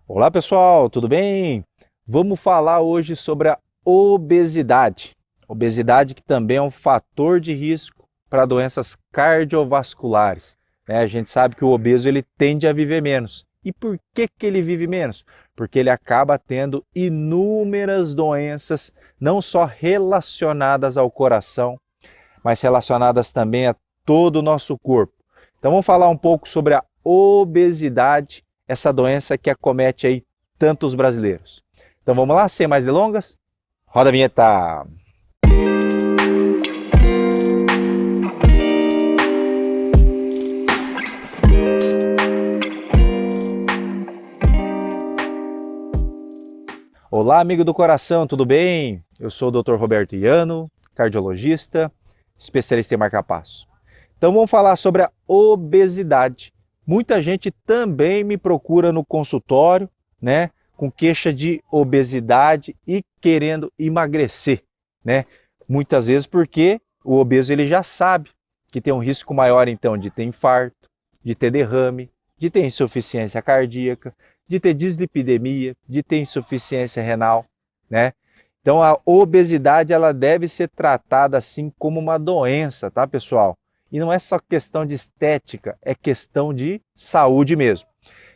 Olá pessoal, tudo bem? Vamos falar hoje sobre a obesidade. Obesidade que também é um fator de risco para doenças cardiovasculares, né? A gente sabe que o obeso ele tende a viver menos. E por que ele vive menos? Porque ele acaba tendo inúmeras doenças, não só relacionadas ao coração, mas relacionadas também a todo o nosso corpo. Então vamos falar um pouco sobre a obesidade, essa doença que acomete aí tantos brasileiros. Então vamos lá, sem mais delongas? Roda a vinheta! Olá, amigo do coração, tudo bem? Eu sou o Dr. Roberto Iano, cardiologista, especialista em marca-passo. Então vamos falar sobre a obesidade. Muita gente também me procura no consultório, né, com queixa de obesidade e querendo emagrecer, né? Muitas vezes porque o obeso ele já sabe que tem um risco maior então de ter infarto, de ter derrame, de ter insuficiência cardíaca, de ter dislipidemia, de ter insuficiência renal, né? Então a obesidade ela deve ser tratada assim como uma doença, tá, pessoal? E não é só questão de estética, é questão de saúde mesmo.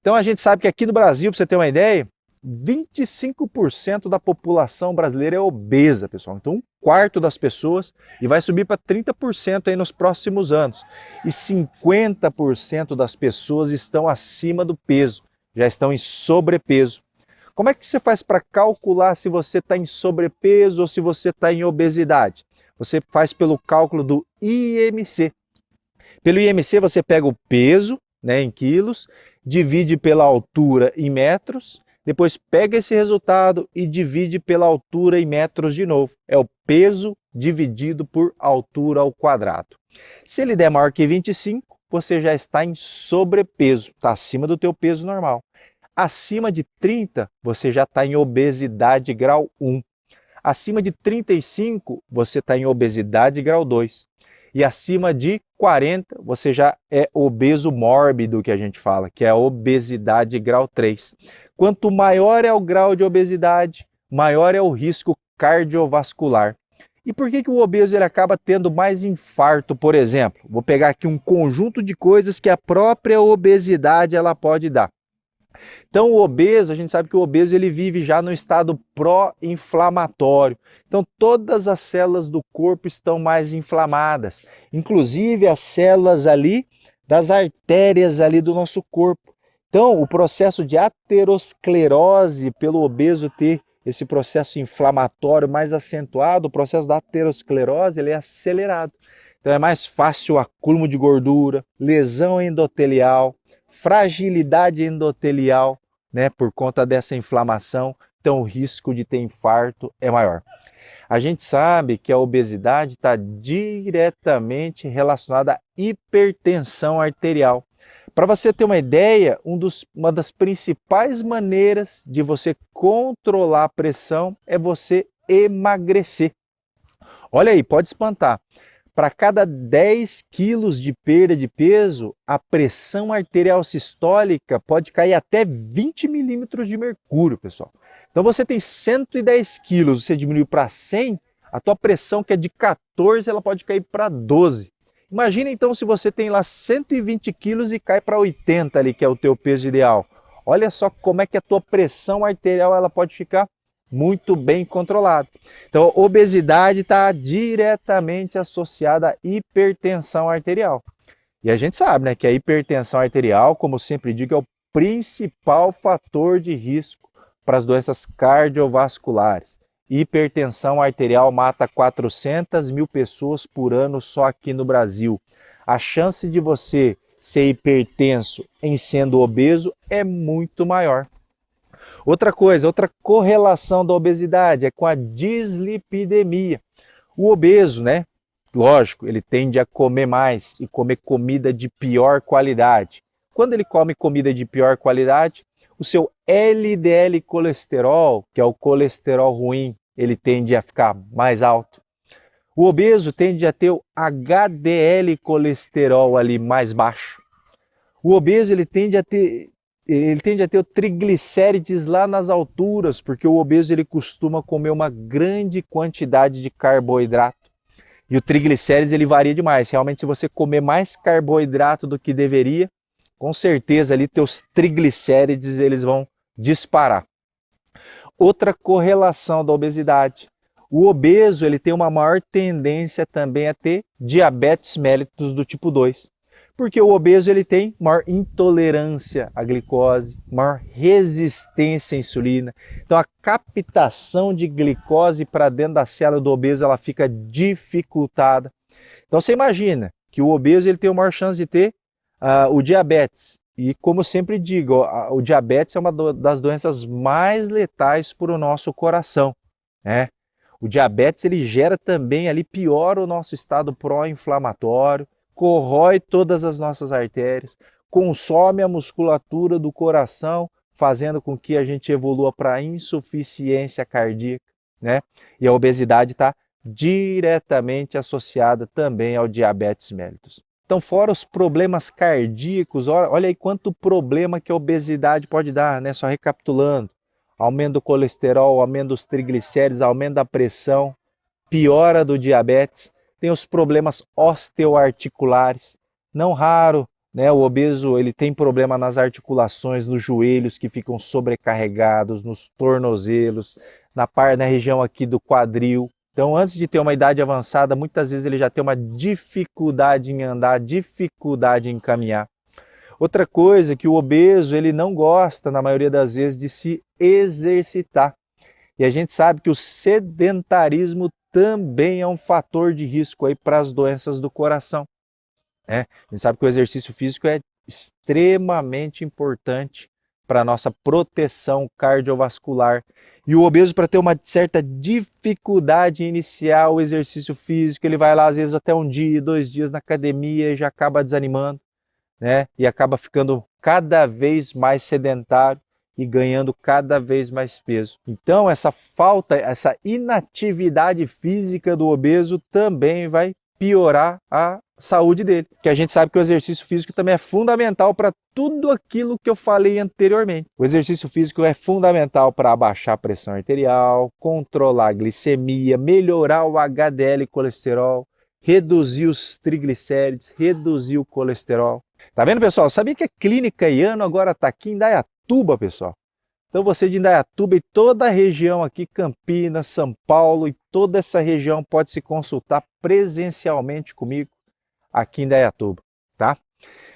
Então a gente sabe que aqui no Brasil, para você ter uma ideia, 25% da população brasileira é obesa, pessoal. Então, um quarto das pessoas e vai subir para 30% aí nos próximos anos. E 50% das pessoas estão acima do peso, já estão em sobrepeso. Como é que você faz para calcular se você está em sobrepeso ou se você está em obesidade? Você faz pelo cálculo do IMC. Pelo IMC você pega o peso, né, em quilos, divide pela altura em metros, depois pega esse resultado e divide pela altura em metros de novo. É o peso dividido por altura ao quadrado. Se ele der maior que 25, você já está em sobrepeso, está acima do teu peso normal. Acima de 30, você já está em obesidade grau 1. Acima de 35, você está em obesidade grau 2. E acima de 40, você já é obeso mórbido, que a gente fala, que é a obesidade grau 3. Quanto maior é o grau de obesidade, maior é o risco cardiovascular. E por que o obeso ele acaba tendo mais infarto, por exemplo? Vou pegar aqui um conjunto de coisas que a própria obesidade ela pode dar. Então o obeso, a gente sabe que o obeso ele vive já no estado pró-inflamatório. Então todas as células do corpo estão mais inflamadas, inclusive as células ali das artérias ali do nosso corpo. Então o processo de aterosclerose pelo obeso ter esse processo inflamatório mais acentuado, o processo da aterosclerose ele é acelerado. Então é mais fácil o acúmulo de gordura, lesão endotelial, fragilidade endotelial, né, por conta dessa inflamação, então o risco de ter infarto é maior. A gente sabe que a obesidade está diretamente relacionada à hipertensão arterial. Para você ter uma ideia, uma das principais maneiras de você controlar a pressão é você emagrecer. Olha aí, pode espantar. Para cada 10 quilos de perda de peso, a pressão arterial sistólica pode cair até 20 milímetros de mercúrio, pessoal. Então você tem 110 quilos, você diminuiu para 100, a tua pressão que é de 14, ela pode cair para 12. Imagina então se você tem lá 120 quilos e cai para 80 ali, que é o teu peso ideal. Olha só como é que a tua pressão arterial ela pode ficar muito bem controlado. Então, a obesidade está diretamente associada à hipertensão arterial. E a gente sabe, né, que a hipertensão arterial, como eu sempre digo, é o principal fator de risco para as doenças cardiovasculares. Hipertensão arterial mata 400 mil pessoas por ano só aqui no Brasil. A chance de você ser hipertenso em sendo obeso é muito maior. Outra coisa, outra correlação da obesidade é com a dislipidemia. O obeso, né? Lógico, ele tende a comer mais e comer comida de pior qualidade. Quando ele come comida de pior qualidade, o seu LDL colesterol, que é o colesterol ruim, ele tende a ficar mais alto. O obeso tende a ter o HDL colesterol ali mais baixo. O obeso ele tende a ter ele tende a ter o triglicérides lá nas alturas, porque o obeso ele costuma comer uma grande quantidade de carboidrato. E o triglicérides ele varia demais. Realmente, se você comer mais carboidrato do que deveria, com certeza ali teus triglicérides eles vão disparar. Outra correlação da obesidade. O obeso ele tem uma maior tendência também a ter diabetes mellitus do tipo 2. Porque o obeso ele tem maior intolerância à glicose, maior resistência à insulina. Então a captação de glicose para dentro da célula do obeso ela fica dificultada. Então você imagina que o obeso ele tem a maior chance de ter o diabetes. E como eu sempre digo, o diabetes é uma das doenças mais letais para o nosso coração, né? O diabetes ele gera também ali, piora o nosso estado pró-inflamatório, corrói todas as nossas artérias, consome a musculatura do coração, fazendo com que a gente evolua para insuficiência cardíaca, né? E a obesidade está diretamente associada também ao diabetes mellitus. Então, fora os problemas cardíacos, olha aí quanto problema que a obesidade pode dar, né? Só recapitulando: aumento do colesterol, aumento dos triglicéridos, aumento da pressão, piora do diabetes. Tem os problemas osteoarticulares. Não raro, né, o obeso ele tem problema nas articulações, nos joelhos que ficam sobrecarregados, nos tornozelos, na região aqui do quadril. Então, antes de ter uma idade avançada, muitas vezes ele já tem uma dificuldade em andar, dificuldade em caminhar. Outra coisa que o obeso ele não gosta, na maioria das vezes, de se exercitar. E a gente sabe que o sedentarismo também é um fator de risco aí para as doenças do coração. A gente sabe que o exercício físico é extremamente importante para a nossa proteção cardiovascular. E o obeso, para ter uma certa dificuldade em iniciar o exercício físico, ele vai lá às vezes até 1 dia, 2 dias na academia e já acaba desanimando, né? E acaba ficando cada vez mais sedentário e ganhando cada vez mais peso. Então essa falta, essa inatividade física do obeso também vai piorar a saúde dele. Que a gente sabe que o exercício físico também é fundamental para tudo aquilo que eu falei anteriormente. O exercício físico é fundamental para abaixar a pressão arterial, controlar a glicemia, melhorar o HDL colesterol, reduzir os triglicérides, reduzir o colesterol. Tá vendo, pessoal? Sabia que a Clínica Iano agora está aqui em Indaiatuba, pessoal? Então você de Indaiatuba e toda a região aqui, Campinas, São Paulo e toda essa região pode se consultar presencialmente comigo aqui em Indaiatuba, tá?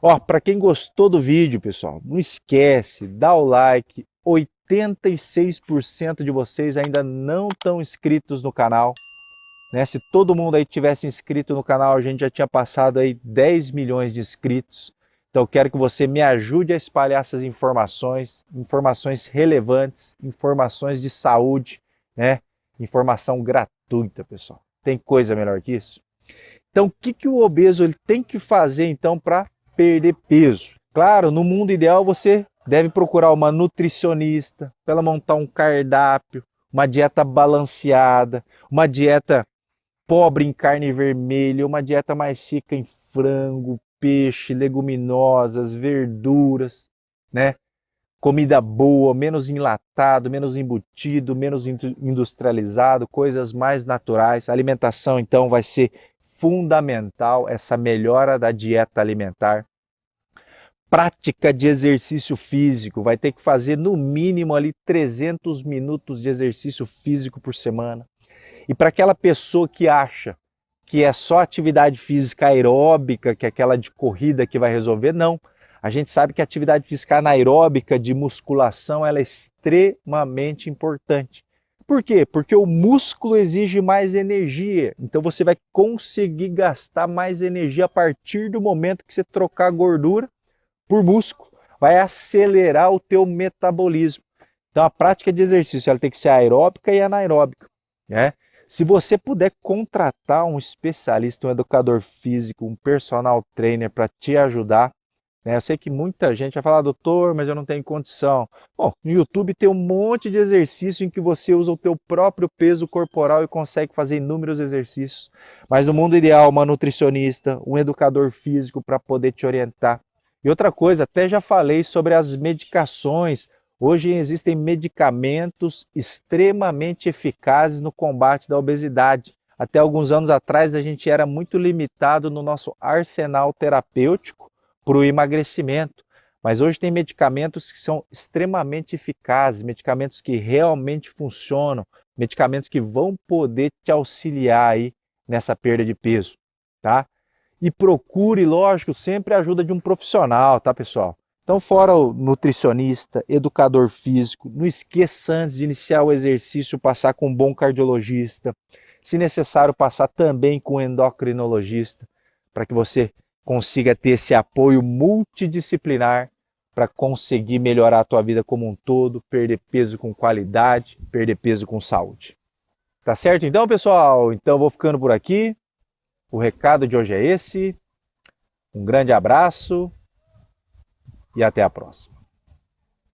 Ó, para quem gostou do vídeo, pessoal, não esquece, dá o like. 86% de vocês ainda não estão inscritos no canal, né? Se todo mundo aí tivesse inscrito no canal, a gente já tinha passado aí 10 milhões de inscritos. Então eu quero que você me ajude a espalhar essas informações, informações relevantes, informações de saúde, né? Informação gratuita, pessoal. Tem coisa melhor que isso? Então, o que o obeso ele tem que fazer então para perder peso? Claro, no mundo ideal você deve procurar uma nutricionista para ela montar um cardápio, uma dieta balanceada, uma dieta pobre em carne vermelha, uma dieta mais rica em frango, peixe, leguminosas, verduras, né? Comida boa, menos enlatado, menos embutido, menos industrializado, coisas mais naturais. A alimentação então vai ser fundamental, essa melhora da dieta alimentar. Prática de exercício físico, vai ter que fazer no mínimo ali 300 minutos de exercício físico por semana. E para aquela pessoa que acha que é só atividade física aeróbica, que é aquela de corrida que vai resolver, não. A gente sabe que a atividade física anaeróbica de musculação ela é extremamente importante. Por quê? Porque o músculo exige mais energia, então você vai conseguir gastar mais energia a partir do momento que você trocar a gordura por músculo. Vai acelerar o teu metabolismo. Então a prática de exercício ela tem que ser aeróbica e anaeróbica, né? Se você puder contratar um especialista, um educador físico, um personal trainer para te ajudar, né? Eu sei que muita gente vai falar, doutor, mas eu não tenho condição. Bom, no YouTube tem um monte de exercício em que você usa o teu próprio peso corporal e consegue fazer inúmeros exercícios. Mas no mundo ideal, uma nutricionista, um educador físico para poder te orientar. E outra coisa, até já falei sobre as medicações. Hoje existem medicamentos extremamente eficazes no combate da obesidade. Até alguns anos atrás a gente era muito limitado no nosso arsenal terapêutico para o emagrecimento. Mas hoje tem medicamentos que são extremamente eficazes, medicamentos que realmente funcionam, medicamentos que vão poder te auxiliar aí nessa perda de peso, tá? E procure, lógico, sempre a ajuda de um profissional, tá, pessoal? Então, fora o nutricionista, educador físico, não esqueça antes de iniciar o exercício passar com um bom cardiologista, se necessário passar também com um endocrinologista, para que você consiga ter esse apoio multidisciplinar para conseguir melhorar a tua vida como um todo, perder peso com qualidade, perder peso com saúde. Tá certo então, pessoal? Então vou ficando por aqui. O recado de hoje é esse. Um grande abraço e até a próxima.